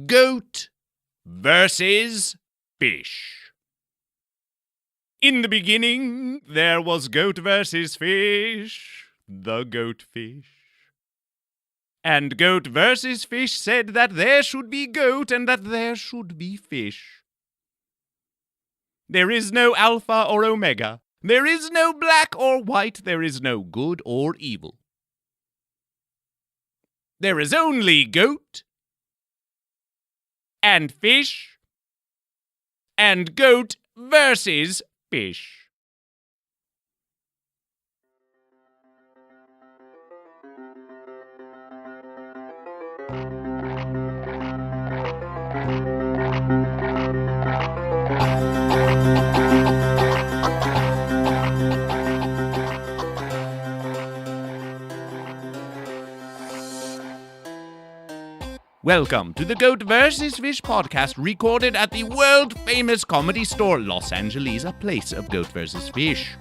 Goat versus fish. In the beginning, there was goat versus fish, the goatfish. And goat versus fish said that there should be goat and that there should be fish. There is no alpha or omega. There is no black or white. There is no good or evil. There is only goat and fish and goat versus fish. Welcome to the Goat vs. Fish podcast, recorded at the world-famous comedy store Los Angeles, a place of Goat vs. Fish.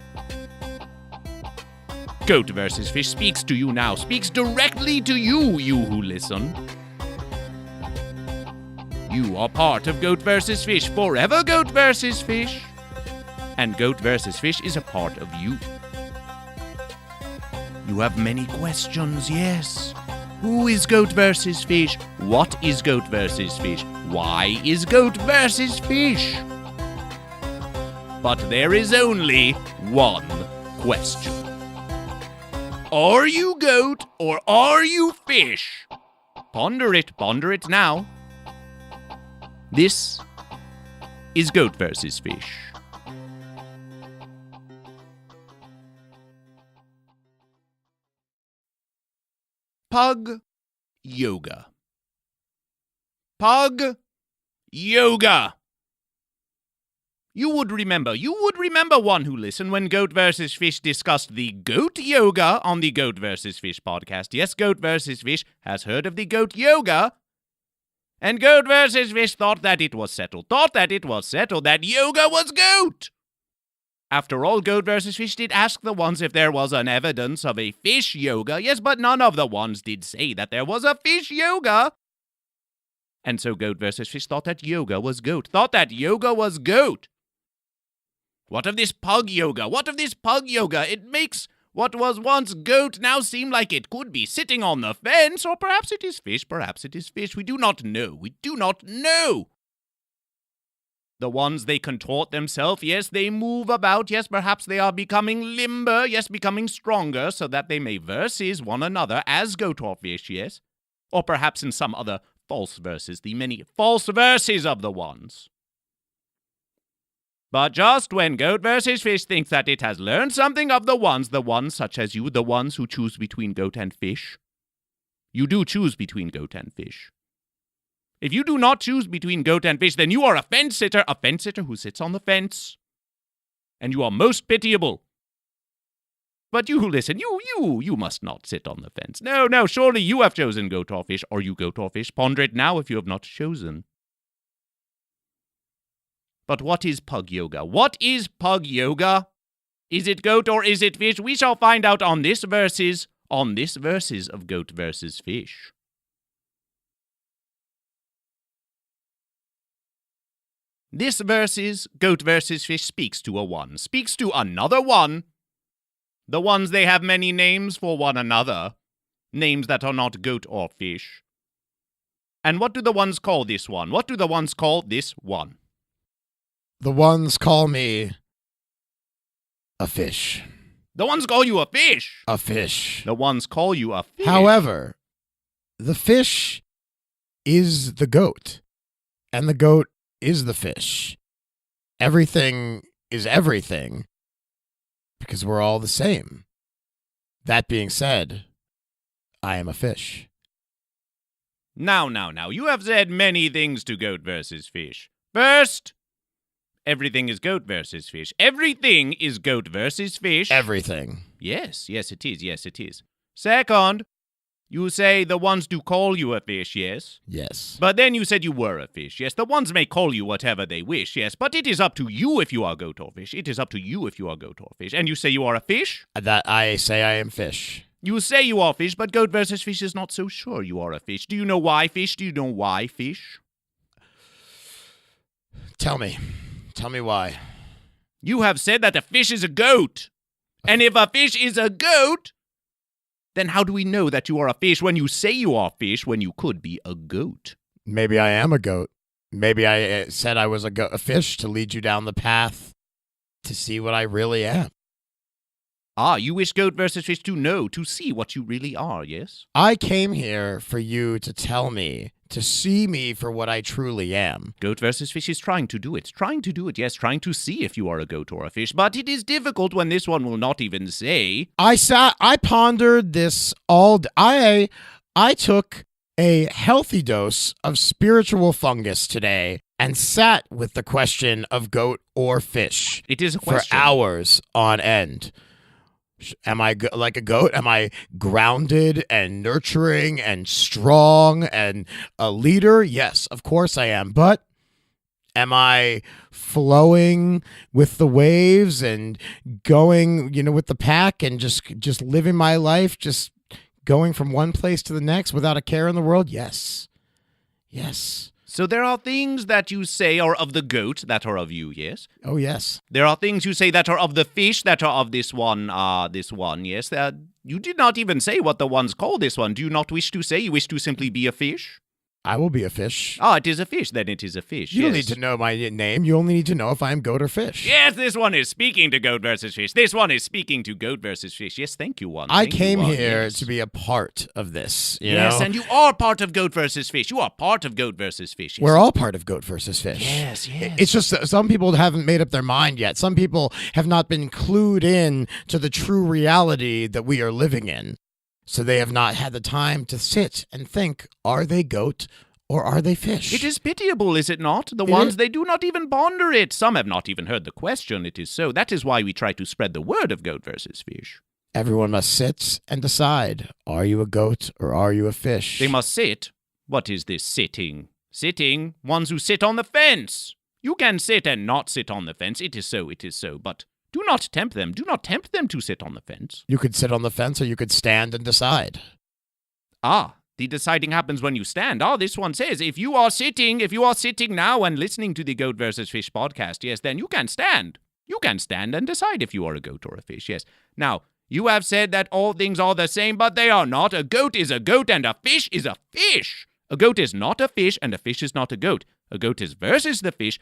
Goat vs. Fish speaks to you now, speaks directly to you, you who listen. You are part of Goat vs. Fish, forever Goat vs. Fish. And Goat vs. Fish is a part of you. You have many questions, yes. Who is Goat vs. Fish? What is Goat vs. Fish? Why is Goat vs. Fish? But there is only one question. Are you goat or are you fish? Ponder it now. This is Goat vs. Fish. Pug yoga. Pug yoga. You would remember one who listened when Goat vs. Fish discussed the goat yoga on the Goat vs. Fish podcast. Yes, Goat vs. Fish has heard of the goat yoga. And Goat vs. Fish thought that it was settled that yoga was goat. After all, Goat vs. Fish did ask the ones if there was an evidence of a fish yoga. Yes, but none of the ones did say that there was a fish yoga. And so Goat vs. Fish thought that yoga was goat. What of this pug yoga? It makes what was once goat now seem like it could be sitting on the fence. Or perhaps it is fish. We do not know. The ones, they contort themselves, yes, they move about, yes, perhaps they are becoming limber, yes, becoming stronger, so that they may versus one another as goat or fish, yes? Or perhaps in some other false verses, the many false verses of the ones. But just when Goat vs. Fish thinks that it has learned something of the ones such as you, the ones who choose between goat and fish, you do choose between goat and fish. If you do not choose between goat and fish, then you are a fence-sitter who sits on the fence. And you are most pitiable. But you who listen, you must not sit on the fence. No, surely you have chosen goat or fish. Are you goat or fish? Ponder it now if you have not chosen. But what is pug yoga? Is it goat or is it fish? We shall find out on this verses of Goat vs. Fish. This verses, Goat vs. Fish speaks to a one, speaks to another one. The ones, they have many names for one another, names that are not goat or fish. And what do the ones call this one? The ones call me a fish. The ones call you a fish? A fish. The ones call you a fish. However, the fish is the goat, and the goat is the fish. Everything is everything because we're all the same. That being said, I am a fish. Now, you have said many things to Goat vs. Fish. First, everything is Goat vs. Fish. Everything is Goat vs. Fish. Everything. Yes, it is. Second, you say the ones do call you a fish, yes? Yes. But then you said you were a fish, yes? The ones may call you whatever they wish, yes? But it is up to you if you are goat or fish. And you say you are a fish? That I say I am fish. You say you are fish, but GoatVsFish is not so sure you are a fish. Do you know why fish? Do you know why fish? Tell me. Tell me why. You have said that a fish is a goat. And if a fish is a goat, then how do we know that you are a fish when you say you are fish when you could be a goat? Maybe I am a goat. Maybe I said I was a fish to lead you down the path to see what I really am. Ah, you wish GoatVsFish to know, to see what you really are, yes? I came here for you to tell me, to see me for what I truly am. GoatVsFish is trying to do it, yes, trying to see if you are a goat or a fish, but it is difficult when this one will not even say. I pondered this all day. I took a healthy dose of spiritual fungus today and sat with the question of goat or fish. It is a for question. hours on end. Am I like a goat? Am I grounded and nurturing and strong and a leader? Yes, of course I am. But am I flowing with the waves and going, with the pack and just living my life, just going from one place to the next without a care in the world? Yes. Yes. So there are things that you say are of the goat that are of you, yes? Oh, yes. There are things you say that are of the fish that are of this one, yes? You did not even say what the ones call this one. Do you not wish to say? You wish to simply be a fish? I will be a fish. Ah, it is a fish, then it is a fish. You don't need to know my name. You only need to know if I'm goat or fish. Yes, this one is speaking to GoatVsFish. This one is speaking to GoatVsFish. Yes, thank you, one. I came here to be a part of this, Yes, and you are part of GoatVsFish. You are part of GoatVsFish. Yes. We're all part of GoatVsFish. Yes, yes. It's just that some people haven't made up their mind yet. Some people have not been clued in to the true reality that we are living in. So they have not had the time to sit and think, are they goat or are they fish? It is pitiable, is it not? The ones, they do not even ponder it. Some have not even heard the question. It is so. That is why we try to spread the word of GoatVsFish. Everyone must sit and decide, are you a goat or are you a fish? They must sit. What is this sitting? Sitting? Ones who sit on the fence. You can sit and not sit on the fence. It is so, but do not tempt them. Do not tempt them to sit on the fence. You could sit on the fence or you could stand and decide. Ah, the deciding happens when you stand. Ah, this one says, if you are sitting now and listening to the GoatVsFish podcast, yes, then you can stand. You can stand and decide if you are a goat or a fish, yes. Now, you have said that all things are the same, but they are not. A goat is a goat and a fish is a fish. A goat is not a fish and a fish is not a goat. A goat is versus the fish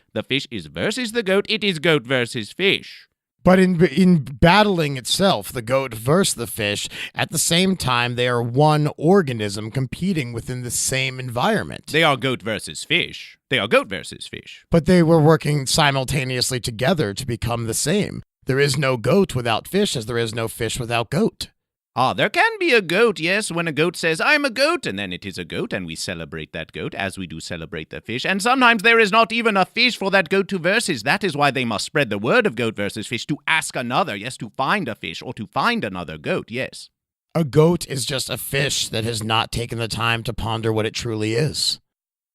is versus the goat. It is goat versus fish. But in battling itself, the goat versus the fish, at the same time, they are one organism competing within the same environment. They are goat versus fish. They are goat versus fish. But they were working simultaneously together to become the same. There is no goat without fish, as there is no fish without goat. Ah, there can be a goat, yes, when a goat says, I'm a goat, and then it is a goat, and we celebrate that goat as we do celebrate the fish. And sometimes there is not even a fish for that goat to versus. That is why they must spread the word of GoatVsFish to ask another, yes, to find a fish or to find another goat, yes. A goat is just a fish that has not taken the time to ponder what it truly is.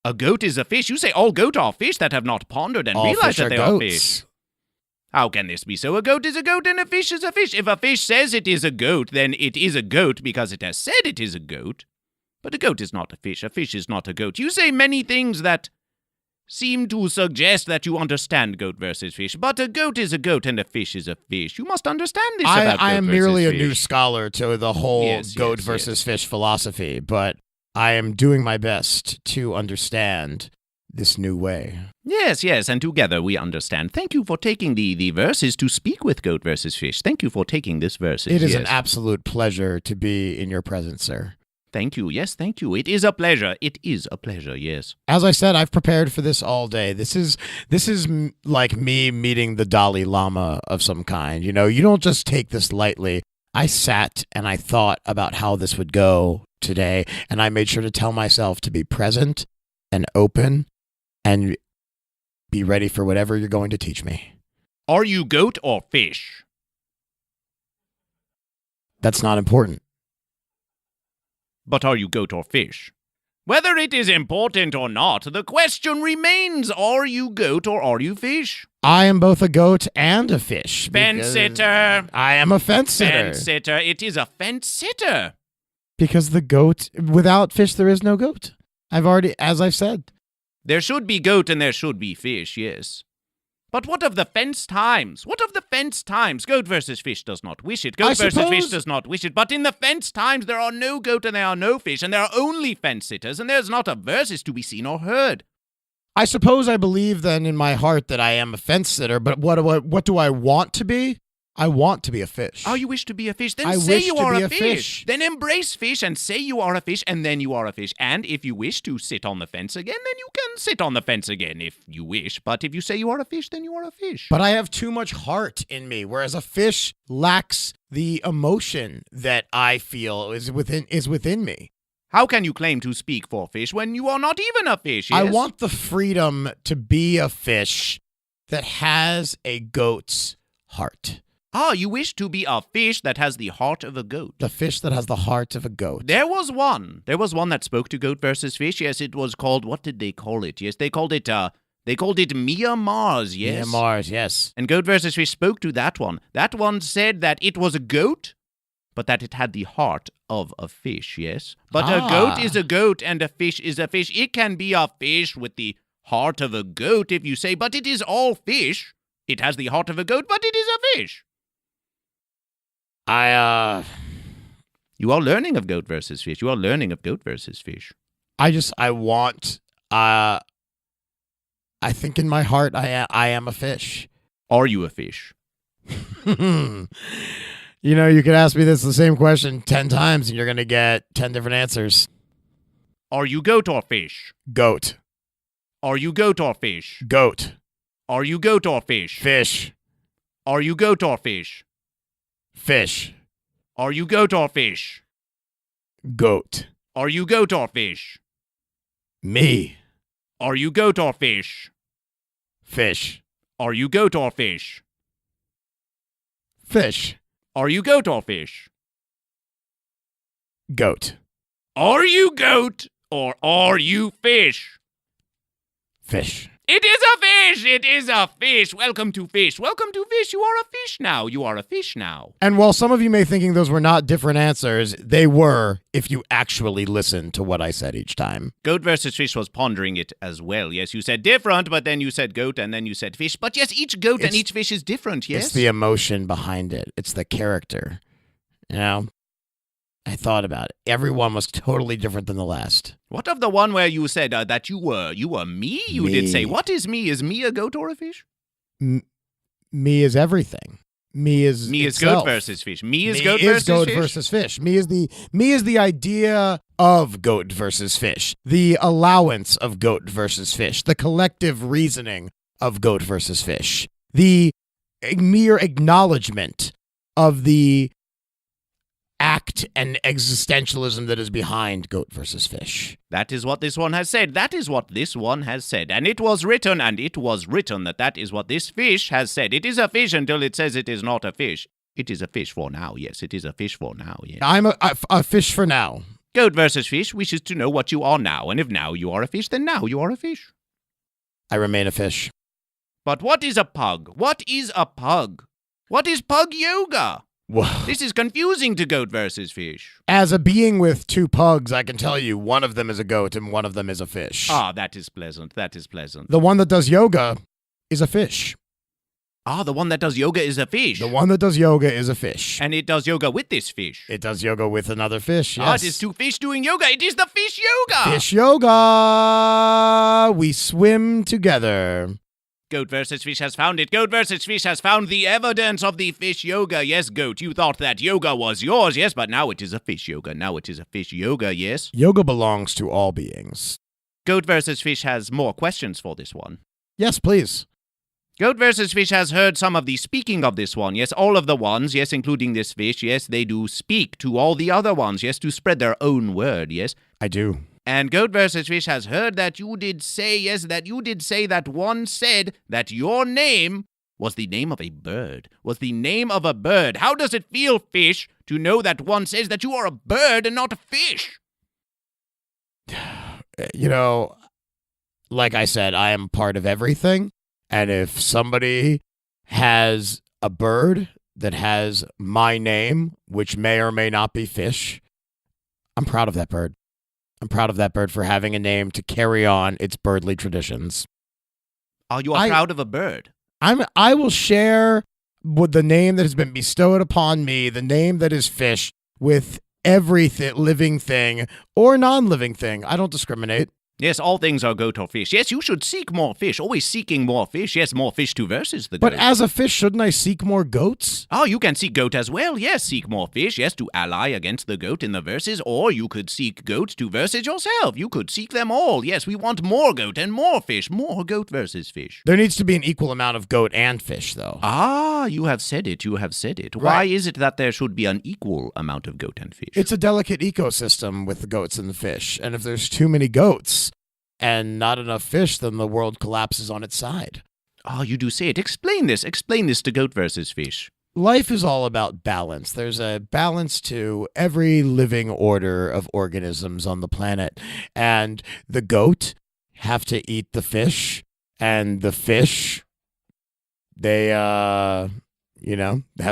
A goat is a fish. You say all goat are fish that have not pondered and realized that they are fish. How can this be so? A goat is a goat and a fish is a fish. If a fish says it is a goat, then it is a goat because it has said it is a goat. But a goat is not a fish is not a goat. You say many things that seem to suggest that you understand GoatVsFish, but a goat is a goat and a fish is a fish. You must understand this about I am merely a new fish. scholar to the whole goat versus fish philosophy, but I am doing my best to understand this new way. Yes, and together we understand. Thank you for taking the verses to speak with GoatVsFish. Thank you for taking this verses. It is an absolute pleasure to be in your presence, sir. Thank you. Yes, thank you. It is a pleasure. It is a pleasure, yes. As I said, I've prepared for this all day. This is like me meeting the Dalai Lama of some kind. You don't just take this lightly. I sat and I thought about how this would go today, and I made sure to tell myself to be present and open and be ready for whatever you're going to teach me. Are you goat or fish? That's not important. But are you goat or fish? Whether it is important or not, the question remains, are you goat or are you fish? I am both a goat and a fish. Fence sitter. I am a fence sitter. Fence sitter. It is a fence sitter. Because the goat, without fish, there is no goat. As I've said. There should be goat and there should be fish, yes. But what of the fence times? What of the fence times? Goat versus fish does not wish it. Goat versus fish does not wish it. But in the fence times, there are no goat and there are no fish, and there are only fence sitters, and there's not a versus to be seen or heard. I suppose I believe then in my heart that I am a fence sitter, but what do I want to be? I want to be a fish. Oh, you wish to be a fish? Then I say wish you to are be a a fish. fish. Then embrace fish and say you are a fish, and then you are a fish. And if you wish to sit on the fence again, then you can sit on the fence again if you wish. But if you say you are a fish, then you are a fish. But I have too much heart in me, whereas a fish lacks the emotion that I feel is within me. How can you claim to speak for fish when you are not even a fish? Yes? I want the freedom to be a fish that has a goat's heart. Ah, you wish to be a fish that has the heart of a goat. The fish that has the heart of a goat. There was one that spoke to Goat versus Fish. Yes, it was called, what did they call it? Yes, they called it Mia Mars, yes. Mia Mars, yes. And Goat versus Fish spoke to that one. That one said that it was a goat, but that it had the heart of a fish, yes. But a goat is a goat and a fish is a fish. It can be a fish with the heart of a goat if you say, but it is all fish. It has the heart of a goat, but it is a fish. You are learning of Goat versus Fish. You are learning of Goat versus Fish. I think in my heart I am a fish. Are you a fish? You know, you could ask me the same question 10 times and you're going to get 10 different answers. Are you goat or fish? Goat. Are you goat or fish? Goat. Are you goat or fish? Fish. Are you goat or fish? Fish. Are you goat or fish? Goat. Are you goat or fish? Me. Are you goat or fish? Fish. Are you goat or fish? Fish. Are you goat or fish? Goat. Are you goat or are you fish? Fish. It is a fish! It is a fish! Welcome to Fish. Welcome to Fish. You are a fish now. You are a fish now. And while some of you may thinking those were not different answers, they were if you actually listened to what I said each time. Goat versus Fish was pondering it as well. Yes, you said different, but then you said goat and then you said fish. But yes, each goat and each fish is different, yes? It's the emotion behind it. It's the character. You know? I thought about it. Everyone was totally different than the last. What of the one where you said that you were me? You Me. did say, what is me? Is me a goat or a fish? Me is everything. Me is goat versus fish. Me is goat versus fish. Me is the idea of goat versus fish. The allowance of goat versus fish. The collective reasoning of goat versus fish. The mere acknowledgement of the act and existentialism that is behind goat versus fish. That is what this one has said. That is what this one has said. And it was written that is what this fish has said. It is a fish until it says it is not a fish. It is a fish for now, yes. It is a fish for now, yes. I'm a fish for now. Goat versus Fish wishes to know what you are now. And if now you are a fish, then now you are a fish. I remain a fish. But what is a pug? What is a pug? What is pug yoga? Whoa. This is confusing to Goat versus Fish. As a being with two pugs, I can tell you one of them is a goat and one of them is a fish. Ah, that is pleasant. That is pleasant. The one that does yoga is a fish. Ah, the one that does yoga is a fish. The one that does yoga is a fish. And it does yoga with this fish. It does yoga with another fish, yes. Ah, it is two fish doing yoga. It is the fish yoga. Fish yoga. We swim together. Goat versus Fish has found it. Goat versus Fish has found the evidence of the fish yoga. Yes, Goat, you thought that yoga was yours, yes, but now it is a fish yoga. Now it is a fish yoga, yes? Yoga belongs to all beings. Goat versus Fish has more questions for this one. Yes, please. Goat versus Fish has heard some of the speaking of this one. Yes, all of the ones, yes, including this fish, yes, they do speak to all the other ones, yes, to spread their own word, yes? I do. And Goat versus Fish has heard that you did say, yes, that you did say that one said that your name was the name of a bird. Was the name of a bird. How does it feel, Fish, to know that one says that you are a bird and not a fish? like I said, I am part of everything. And if somebody has a bird that has my name, which may or may not be fish, I'm proud of that bird. I'm proud of that bird for having a name to carry on its birdly traditions. Oh, you are proud of a bird? I will share with the name that has been bestowed upon me, the name that is fish, with every living thing or non-living thing. I don't discriminate. Yes, all things are goat or fish. Yes, you should seek more fish. Always seeking more fish. Yes, more fish to versus the goat. But as a fish, shouldn't I seek more goats? Oh, you can seek goat as well. Yes, seek more fish. Yes, to ally against the goat in the verses. Or you could seek goat to versus yourself. You could seek them all. Yes, we want more goat and more fish. More goat versus fish. There needs to be an equal amount of goat and fish, though. Ah, you have said it. You have said it. Right. Why is it that there should be an equal amount of goat and fish? It's a delicate ecosystem with the goats and the fish. And if there's too many goats and not enough fish, then the world collapses on its side. Oh, you do say it. Explain this. Explain this to goat versus fish. Life is all about balance. There's a balance to every living order of organisms on the planet. And the goat have to eat the fish, and the fish, they have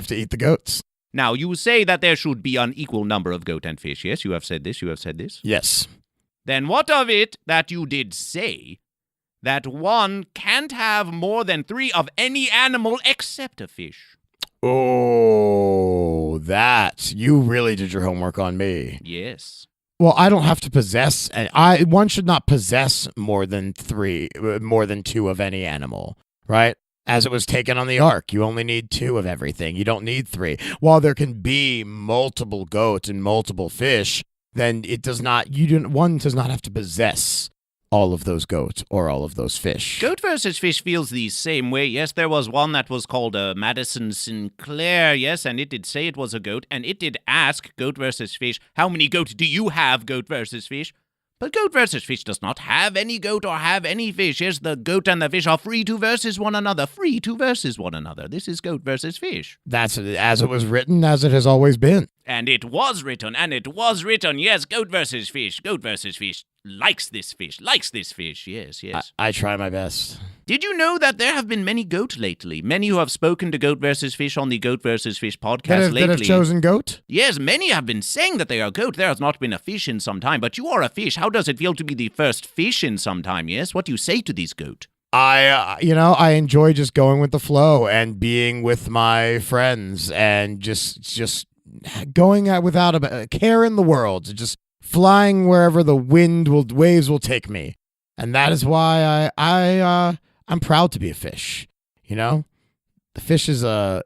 to eat the goats. Now, you say that there should be an equal number of goat and fish. Yes, you have said this. You have said this. Yes. Then what of it that you did say that one can't have more than 3 of any animal except a fish? Oh, that. You really did your homework on me. Yes. Well, I don't have to possess, one should not possess more than 2 of any animal, right? As it was taken on the ark, you only need 2 of everything. You don't need 3. While there can be multiple goats and multiple fish, then one does not have to possess all of those goats or all of those fish. Goat versus fish feels the same way. Yes, there was one that was called Madison Sinclair, yes, and it did say it was a goat, and it did ask goat versus fish, how many goats do you have, goat versus fish? But goat versus fish does not have any goat or have any fish. Yes, the goat and the fish are free to versus one another. Free to versus one another. This is goat versus fish. That's as it was written, as it has always been. And it was written, yes, goat versus fish. Goat versus fish likes this fish, yes. I try my best. Did you know that there have been many goat lately? Many who have spoken to Goat vs. Fish on the Goat vs. Fish podcast lately. That have chosen goat? Yes, many have been saying that they are goat. There has not been a fish in some time, but you are a fish. How does it feel to be the first fish in some time, yes? What do you say to these goat? I enjoy just going with the flow and being with my friends and just going out without a care in the world, just flying wherever the waves will take me. And that is why I'm proud to be a fish. The fish is a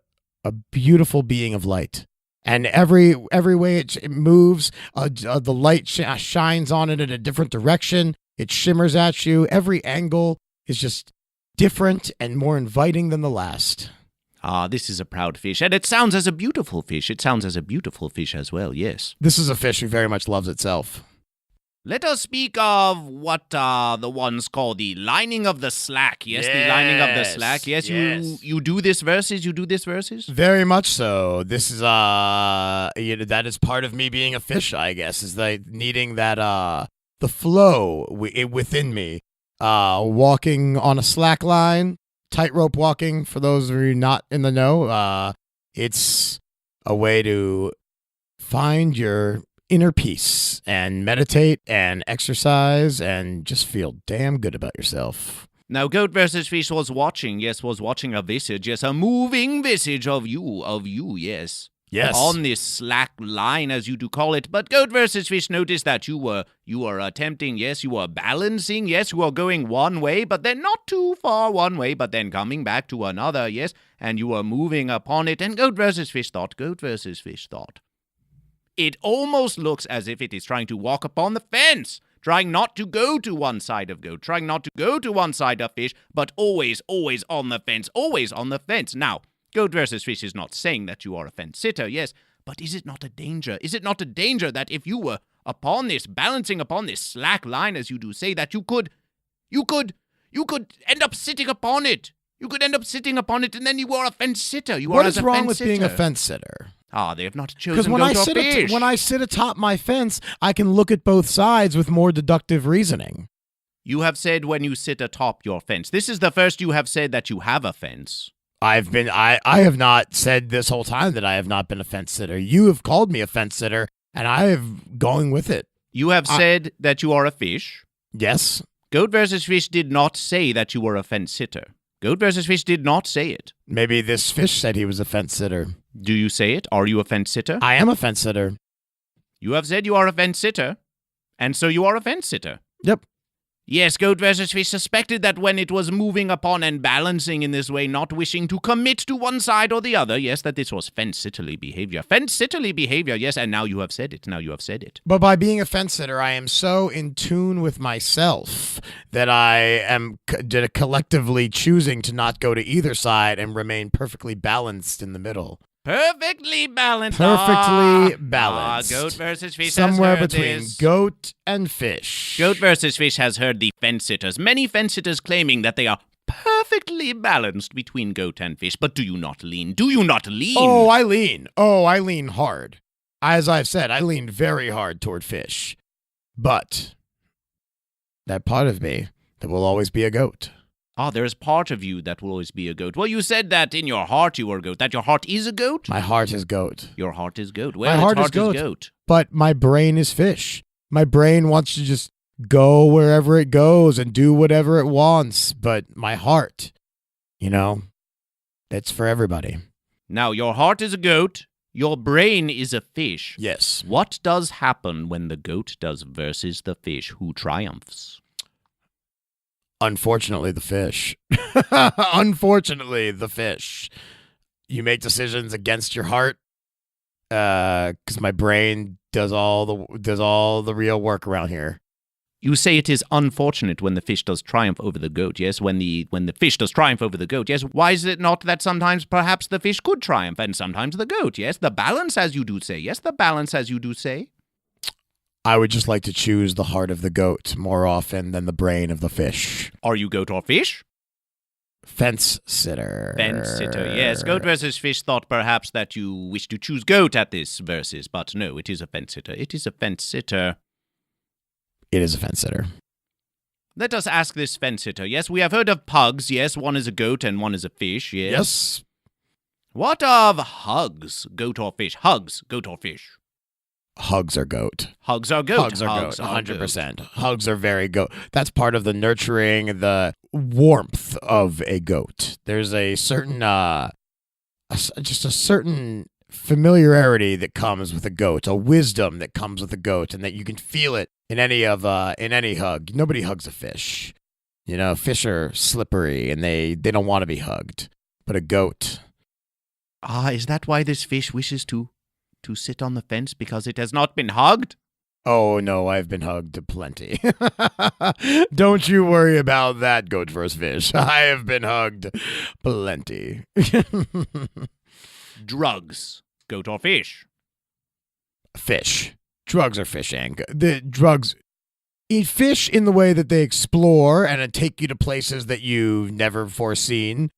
beautiful being of light, and every way it moves, the light shines on it in a different direction. It shimmers at you. Every angle is just different and more inviting than the last. Ah, this is a proud fish, and it sounds as a beautiful fish. It sounds as a beautiful fish as well, yes. This is a fish who very much loves itself. Let us speak of what the ones call the lining of the slack. Yes, the lining of the slack. Yes, you do this verses. You do this verses. Very much so. This is that is part of me being a fish, I guess, is like needing that the flow within me. Walking on a slack line, tightrope walking. For those of you not in the know, it's a way to find your inner peace and meditate and exercise and just feel damn good about yourself. Now, Goat vs. Fish was watching a visage, yes, a moving visage of you, yes. Yes. On this slack line, as you do call it. But Goat vs. Fish noticed that you were attempting, yes, you were balancing, yes, you were going one way, but then not too far one way, but then coming back to another, yes, and you were moving upon it, and Goat vs. Fish thought, it almost looks as if it is trying to walk upon the fence, trying not to go to one side of goat, trying not to go to one side of fish, but always on the fence, always on the fence. Now, Goat versus Fish is not saying that you are a fence sitter, yes, but is it not a danger? Is it not a danger that if you were upon this, balancing upon this slack line, as you do say, that you could end up sitting upon it? You could end up sitting upon it, and then you are a fence sitter. What is wrong with being a fence sitter? Ah, they have not Because chosen goat or fish. when I sit atop my fence, I can look at both sides with more deductive reasoning. You have said when you sit atop your fence. This is the first you have said that you have a fence. I have not said this whole time that I have not been a fence sitter. You have called me a fence sitter, and I have going with it. You have said that you are a fish. Yes. GoatVsFish did not say that you were a fence sitter. GoatVsFish did not say it. Maybe this fish said he was a fence sitter. Do you say it? Are you a fence sitter? I am a fence sitter. You have said you are a fence sitter, and so you are a fence sitter. Yep. Yes, GoatVsFish suspected that when it was moving upon and balancing in this way, not wishing to commit to one side or the other, yes, that this was fence-sitterly behavior. Fence-sitterly behavior, yes, and now you have said it. Now you have said it. But by being a fence sitter, I am so in tune with myself that I am collectively choosing to not go to either side and remain perfectly balanced in the middle. Perfectly balanced. Perfectly balanced. GoatVsFish Somewhere has heard between this. goat and fish. GoatVsFish has heard the fence sitters. Many fence sitters claiming that they are perfectly balanced between goat and fish. But do you not lean? Do you not lean? Oh, I lean. Oh, I lean hard. As I've said, I lean very hard toward fish. But that part of me that will always be a goat. Ah, there is part of you that will always be a goat. Well, you said that in your heart you were a goat. That your heart is a goat? My heart is goat. Your heart is goat. Well, My heart is goat. But my brain is fish. My brain wants to just go wherever it goes and do whatever it wants. But my heart, that's for everybody. Now, your heart is a goat. Your brain is a fish. Yes. What does happen when the goat does versus the fish? Who triumphs? Unfortunately, the fish. Unfortunately, the fish. You make decisions against your heart, because my brain does all the real work around here. You say it is unfortunate when the fish does triumph over the goat, yes? When the fish does triumph over the goat, yes? Why is it not that sometimes perhaps the fish could triumph and sometimes the goat, yes? The balance, as you do say. Yes, the balance, as you do say. I would just like to choose the heart of the goat more often than the brain of the fish. Are you goat or fish? Fence sitter. Fence sitter, yes. GoatVsFish thought perhaps that you wish to choose goat at this versus, but no, it is a fence sitter. It is a fence sitter. It is a fence sitter. Let us ask this fence sitter. Yes, we have heard of pugs. Yes, one is a goat and one is a fish. Yes. Yes. What of hugs? Goat or fish? Hugs, goat or fish? Hugs are goat. Hugs are goat. Hugs are goat. 100%. Hugs are very goat. That's part of the nurturing, the warmth of a goat. There's a certain, just a certain familiarity that comes with a goat, a wisdom that comes with a goat, and that you can feel it in any hug. Nobody hugs a fish. Fish are slippery and they don't want to be hugged. But a goat. Ah, is that why this fish wishes to sit on the fence because it has not been hugged? Oh, no, I've been hugged plenty. Don't you worry about that, GoatVsFish. I have been hugged plenty. Drugs, goat or fish? Fish. Drugs are fishing. The drugs eat fish in the way that they explore and take you to places that you've never foreseen.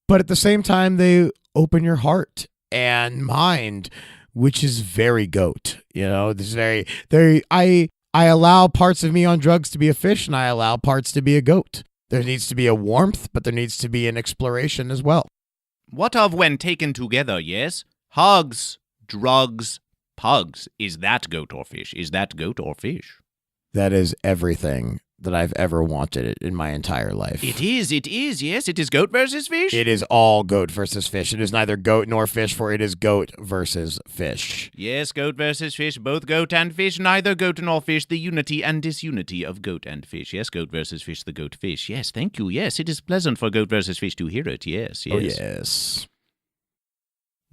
But at the same time, they open your heart and mind, which is very goat. This is very, I allow parts of me on drugs to be a fish, and I allow parts to be a goat. There needs to be a warmth, but there needs to be an exploration as well. What of when taken together, yes? Hugs, drugs, pugs. Is that goat or fish? Is that goat or fish? That is everything that I've ever wanted in my entire life. It is, yes. It is goat versus fish? It is all goat versus fish. It is neither goat nor fish, for it is goat versus fish. Yes, goat versus fish, both goat and fish, neither goat nor fish, the unity and disunity of goat and fish. Yes, goat versus fish, the goat fish. Yes, thank you. Yes, it is pleasant for goat versus fish to hear it. Yes. Oh, yes.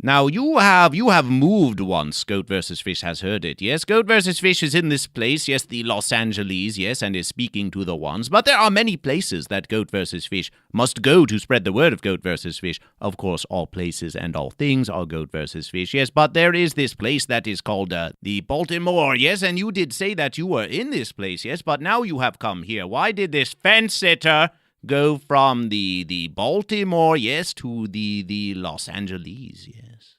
Now, you have moved once, GoatVsFish has heard it. Yes, GoatVsFish is in this place, yes, the Los Angeles, yes, and is speaking to the ones. But there are many places that GoatVsFish must go to spread the word of GoatVsFish. Of course, all places and all things are GoatVsFish, yes, but there is this place that is called the Baltimore, yes, and you did say that you were in this place, yes, but now you have come here. Why did this fence sitter go from the Baltimore, yes, to the Los Angeles, yes?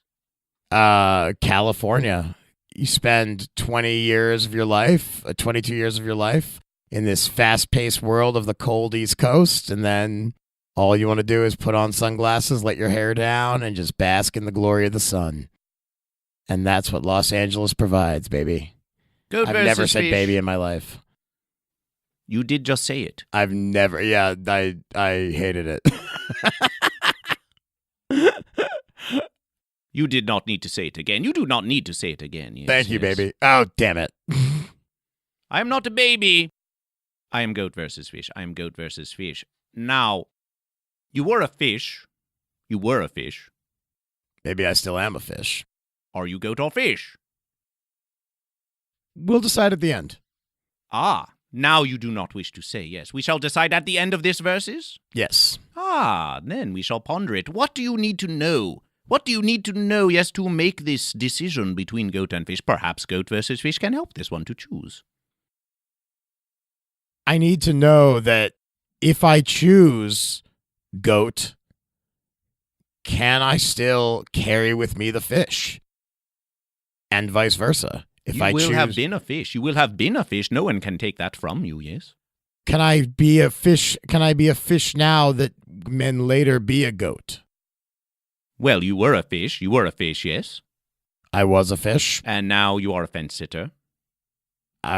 California. You spend 20 years of your life, 22 years of your life in this fast-paced world of the cold East Coast, and then all you want to do is put on sunglasses, let your hair down, and just bask in the glory of the sun. And that's what Los Angeles provides, baby. Goat I've versus never said fish. baby in my life. You did just say it. I've never, I hated it. You did not need to say it again. You do not need to say it again. Yes, Thank you, yes. baby. Oh, damn it. I am not a baby. I am goat versus fish. I am goat versus fish. Now, you were a fish. You were a fish. Maybe I still am a fish. Are you goat or fish? We'll decide at the end. Ah, now you do not wish to say. Yes, we shall decide at the end of this verses. Yes. Ah, then we shall ponder it. What do you need to know? What do you need to know, yes, to make this decision between goat and fish? Perhaps goat versus fish can help this one to choose. I need to know that if I choose goat, can I still carry with me the fish? And vice versa. If You I will choose, have been a fish. You will have been a fish. No one can take that from you, yes? can I be a fish? Can I be a fish now that men later be a goat? Well, you were a fish. You were a fish, yes? I was a fish. And now you are a fence sitter.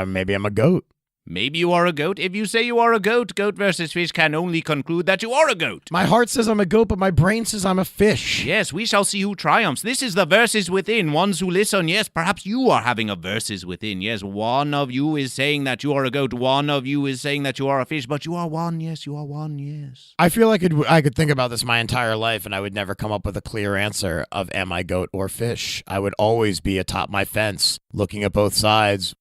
Maybe I'm a goat. Maybe you are a goat. If you say you are a goat, goat versus fish can only conclude that you are a goat. My heart says I'm a goat, but my brain says I'm a fish. Yes, we shall see who triumphs. This is the verses within. Ones who listen, yes, perhaps you are having a verses within. Yes, one of you is saying that you are a goat. One of you is saying that you are a fish, but you are one. Yes, you are one. Yes. I feel like I could think about this my entire life, and I would never come up with a clear answer of am I goat or fish. I would always be atop my fence, looking at both sides.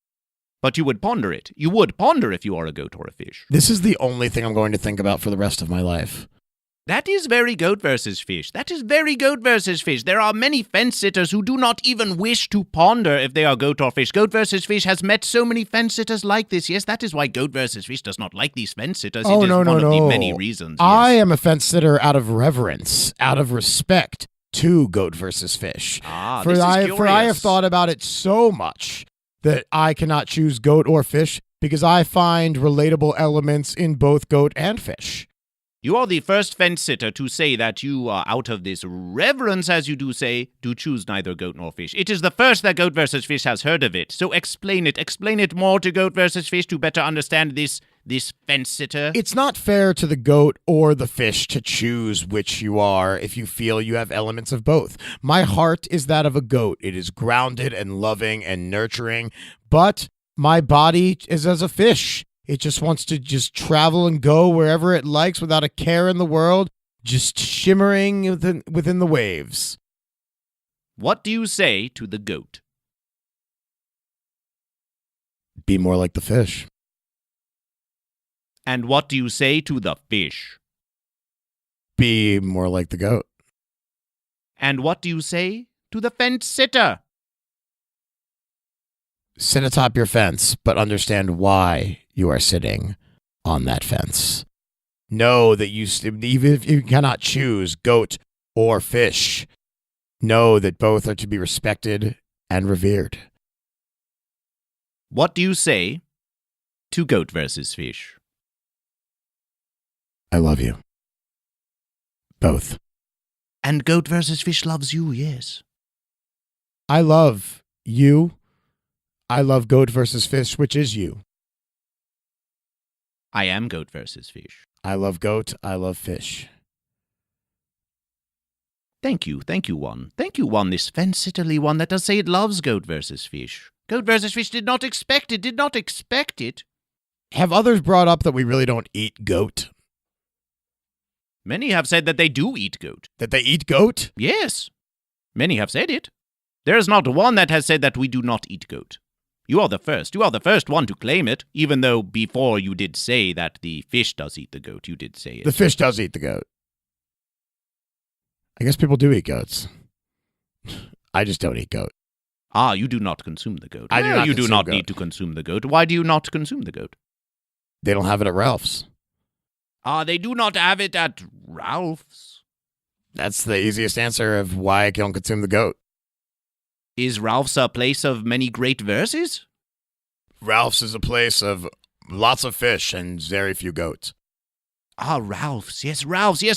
But you would ponder it. You would ponder if you are a goat or a fish. This is the only thing I'm going to think about for the rest of my life. That is very goat versus fish. That is very goat versus fish. There are many fence sitters who do not even wish to ponder if they are goat or fish. Goat versus fish has met so many fence sitters like this. Yes, that is why goat versus fish does not like these fence sitters. Oh, it is no, one no, of the no. many reasons. I yes. am a fence sitter out of reverence, out of respect to goat versus fish. Ah, For this is I have curious. thought about it so much that I cannot choose goat or fish because I find relatable elements in both goat and fish. You are the first fence sitter to say that you are out of this reverence, as you do say, do choose neither goat nor fish. It is the first that goat versus fish has heard of it. So explain it. Explain it more to goat versus fish to better understand this fence sitter. It's not fair to the goat or the fish to choose which you are if you feel you have elements of both. My heart is that of a goat. It is grounded and loving and nurturing, but my body is as a fish. It just wants to just travel and go wherever it likes without a care in the world, just shimmering within the waves. What do you say to the goat? Be more like the fish. And what do you say to the fish? Be more like the goat. And what do you say to the fence sitter? Sit atop your fence, but understand why you are sitting on that fence. Know that even if you cannot choose goat or fish, know that both are to be respected and revered. What do you say to goat versus fish? I love you. Both. And goat versus fish loves you, yes. I love you. I love goat versus fish, which is you. I am goat versus fish. I love goat. I love fish. Thank you, one. Thank you, one, this fence-sitterly one that does say it loves goat versus fish. Goat versus fish did not expect it. Have others brought up that we really don't eat goat? Many have said that they do eat goat. That they eat goat? Yes, many have said it. There is not one that has said that we do not eat goat. You are the first one to claim it, even though before you did say that the fish does eat the goat. You did say it. The fish does eat the goat. I guess people do eat goats. I just don't eat goat. Ah, you do not consume the goat. I do not You do consume not goat. need to consume the goat. Why do you not consume the goat? They don't have it at Ralph's. Ah, they do not have it at Ralph's. That's the easiest answer of why I don't consume the goat. Is Ralph's a place of many great verses? Ralph's is a place of lots of fish and very few goats. Ah, Ralph's. Yes,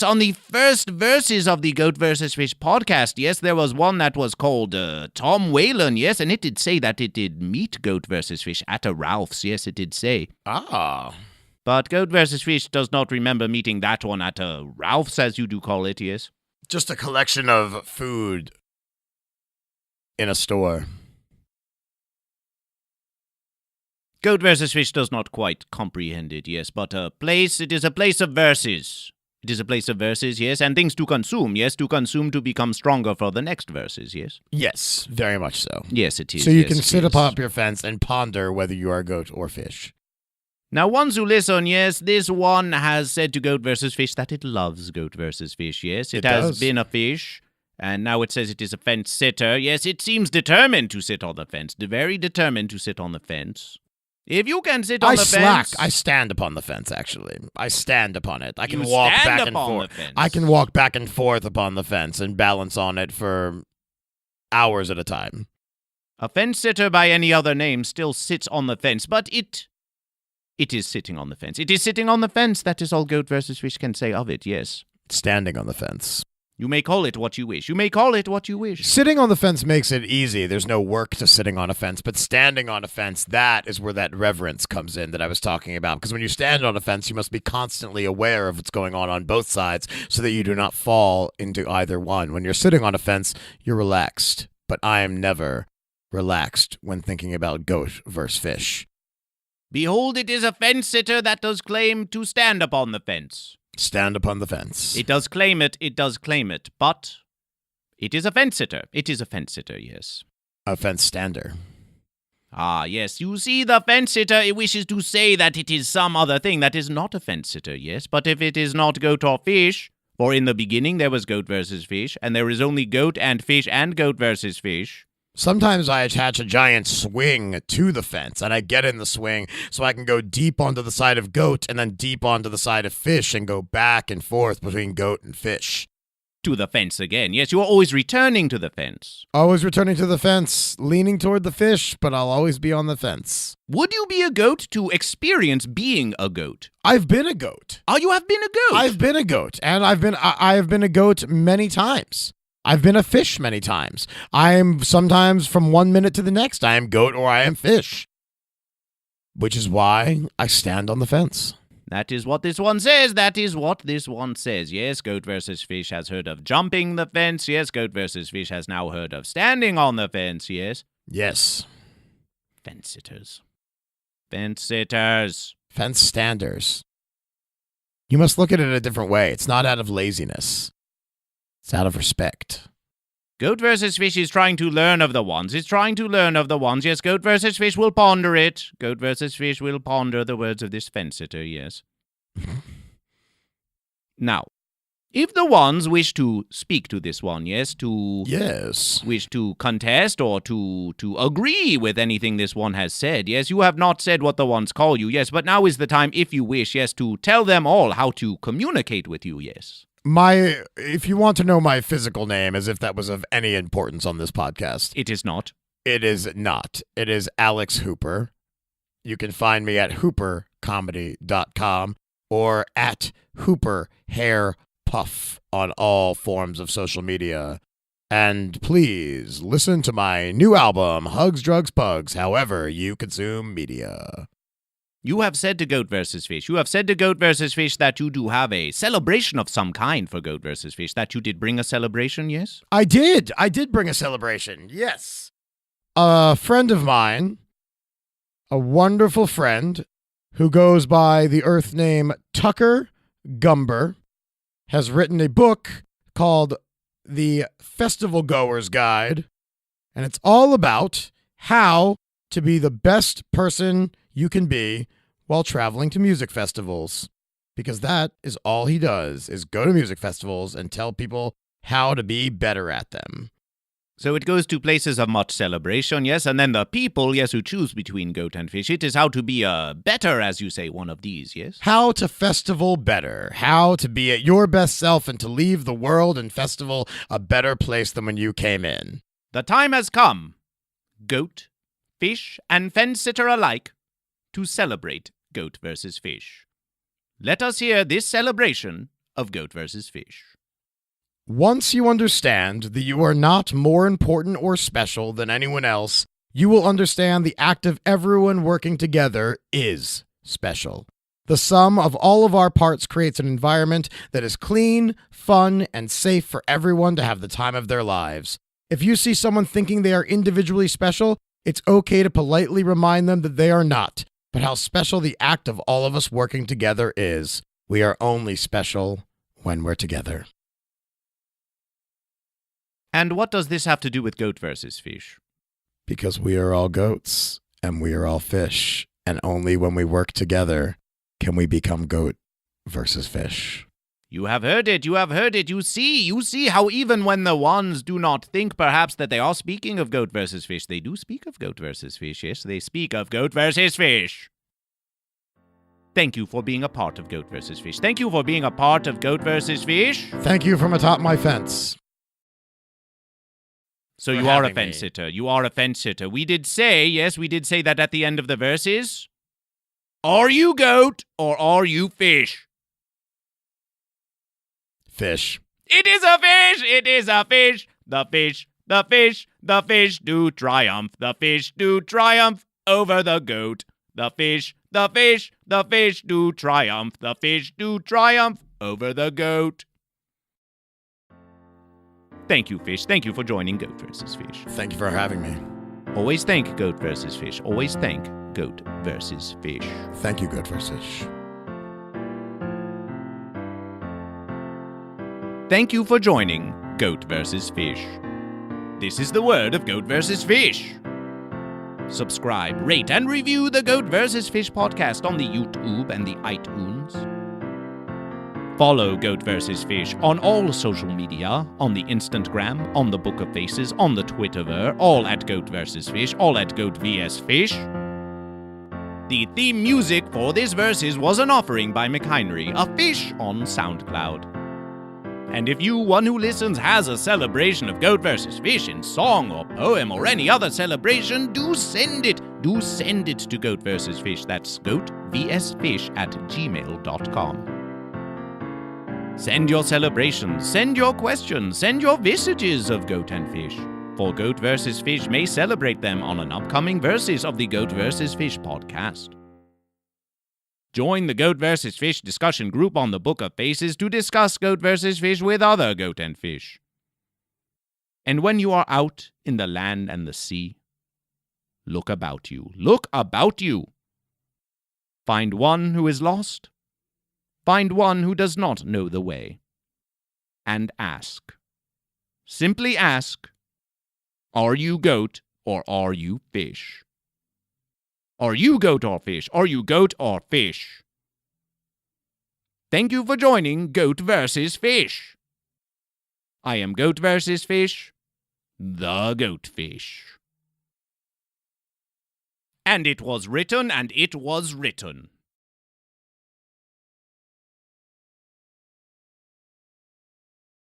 on the first verses of the Goat vs. Fish podcast, yes, there was one that was called Tom Whalen, yes, and it did say that it did meet Goat vs. Fish at a Ralph's, yes, it did say. Ah. But Goat vs. Fish does not remember meeting that one at a Ralph's, as you do call it, yes. Just a collection of food in a store. Goat vs. Fish does not quite comprehend it, yes, but it is a place of verses. It is a place of verses, yes, and things to consume, yes, to become stronger for the next verses, yes? Yes, very much so. Yes, it is. So you yes, can it sit is. upon your fence and ponder whether you are a goat or fish. Now, ones who listen, yes, this one has said to Goat vs. Fish that it loves Goat vs. Fish, yes. It has does. been a fish, and now it says it is a fence sitter. Yes, it seems determined to sit on the fence, very determined to sit on the fence. If you can sit on the fence... I stand upon the fence, actually. I stand upon it. I can You walk stand back and upon forth. the fence. I can walk back and forth upon the fence and balance on it for hours at a time. A fence sitter by any other name still sits on the fence, but it is sitting on the fence. It is sitting on the fence. That is all Goat vs. Fish can say of it, yes. Standing on the fence. You may call it what you wish. You may call it what you wish. Sitting on the fence makes it easy. There's no work to sitting on a fence, but standing on a fence, that is where that reverence comes in that I was talking about. Because when you stand on a fence, you must be constantly aware of what's going on both sides so that you do not fall into either one. When you're sitting on a fence, you're relaxed. But I am never relaxed when thinking about goat versus fish. Behold, it is a fence sitter that does claim to stand upon the fence. Stand upon the fence. It does claim it, but it is a fence sitter. It is a fence sitter, yes. A fence stander. Ah, yes, you see, the fence sitter, it wishes to say that it is some other thing that is not a fence sitter, yes, but if it is not goat or fish, for in the beginning there was goat versus fish, and there is only goat and fish and goat versus fish. Sometimes I attach a giant swing to the fence, and I get in the swing so I can go deep onto the side of goat and then deep onto the side of fish and go back and forth between goat and fish. To the fence again. Yes, you are always returning to the fence. Always returning to the fence, leaning toward the fish, but I'll always be on the fence. Would you be a goat to experience being a goat? I've been a goat. Oh, you have been a goat? I've been a goat, and I have been a goat many times. I've been a fish many times. I am sometimes from 1 minute to the next, I am goat or I am fish. Which is why I stand on the fence. That is what this one says. That is what this one says. Yes, Goat vs. Fish has heard of jumping the fence. Yes, Goat vs. Fish has now heard of standing on the fence. Yes. Yes. Fence sitters. Fence sitters. Fence standers. You must look at it a different way. It's not out of laziness. It's out of respect. Goat vs. Fish is trying to learn of the ones. It's trying to learn of the ones. Yes, Goat vs. Fish will ponder it. Goat vs. Fish will ponder the words of this fence sitter, yes. Now, if the ones wish to speak to this one, yes, wish to contest or to agree with anything this one has said, yes, you have not said what the ones call you, yes, but now is the time, if you wish, yes, to tell them all how to communicate with you, yes. If you want to know my physical name, as if that was of any importance on this podcast. It is not. It is not. It is Alex Hooper. You can find me at hoopercomedy.com or at Hooper Hair Puff on all forms of social media. And please listen to my new album, Hugs, Drugs, Pugs, however you consume media. You have said to Goat vs. Fish, that you do have a celebration of some kind for Goat vs. Fish, that you did bring a celebration, yes? I did bring a celebration, yes. A friend of mine, a wonderful friend, who goes by the earth name Tucker Gumber, has written a book called The Festival Goer's Guide, and it's all about how to be the best person you can be while traveling to music festivals. Because that is all he does, is go to music festivals and tell people how to be better at them. So it goes to places of much celebration, yes, and then the people, yes, who choose between goat and fish, it is how to be better, as you say, one of these, yes? How to festival better, how to be at your best self and to leave the world and festival a better place than when you came in. The time has come, goat, fish, and fence-sitter alike, to celebrate goat versus fish. Let us hear this celebration of goat versus fish. Once you understand that you are not more important or special than anyone else, you will understand the act of everyone working together is special. The sum of all of our parts creates an environment that is clean, fun, and safe for everyone to have the time of their lives. If you see someone thinking they are individually special, it's okay to politely remind them that they are not, but how special the act of all of us working together is. We are only special when we're together. And what does this have to do with goat versus fish? Because we are all goats, and we are all fish, and only when we work together can we become goat versus fish. You have heard it, you have heard it. You see how even when the ones do not think perhaps that they are speaking of goat versus fish, they do speak of goat versus fish. Yes, they speak of goat versus fish. Thank you for being a part of Goat versus Fish. Thank you for being a part of Goat versus Fish. Thank you from atop my fence. So you are a fence sitter. You are a fence sitter. We did say that at the end of the verses. Are you goat or are you fish? Fish. It is a fish. It is a fish. The fish, the fish, the fish do triumph. The fish do triumph over the goat. The fish, the fish, the fish do triumph. The fish do triumph over the goat. Thank you, Fish. Thank you for joining Goat versus Fish. Thank you for having me. Always thank Goat versus Fish. Always thank Goat versus Fish. Thank you, Goat versus Fish. Thank you for joining Goat versus Fish. This is the word of Goat versus Fish. Subscribe, rate, and review the Goat vs. Fish podcast on the YouTube and the iTunes. Follow Goat vs. Fish on all social media, on the Instagram, on the Book of Faces, on the Twitterver, all at Goat vs. Fish, all at GoatVsFish. The theme music for this verses was an offering by Mchinery, a fish on Soundcloud. And if you, one who listens, has a celebration of Goat vs. Fish in song or poem or any other celebration, do send it. Do send it to Goat vs. Fish. That's GoatVsFish@gmail.com. Send your celebrations, send your questions, send your visages of goat and fish. For Goat vs. Fish may celebrate them on an upcoming verses of the Goat vs. Fish podcast. Join the Goat vs. Fish discussion group on the Book of Faces to discuss Goat vs. Fish with other goat and fish. And when you are out in the land and the sea, look about you. Look about you. Find one who is lost. Find one who does not know the way. And ask. Simply ask, are you goat or are you fish? Are you goat or fish? Are you goat or fish? Thank you for joining Goat vs. Fish. I am Goat vs. Fish, the Goat Fish. And it was written, and it was written.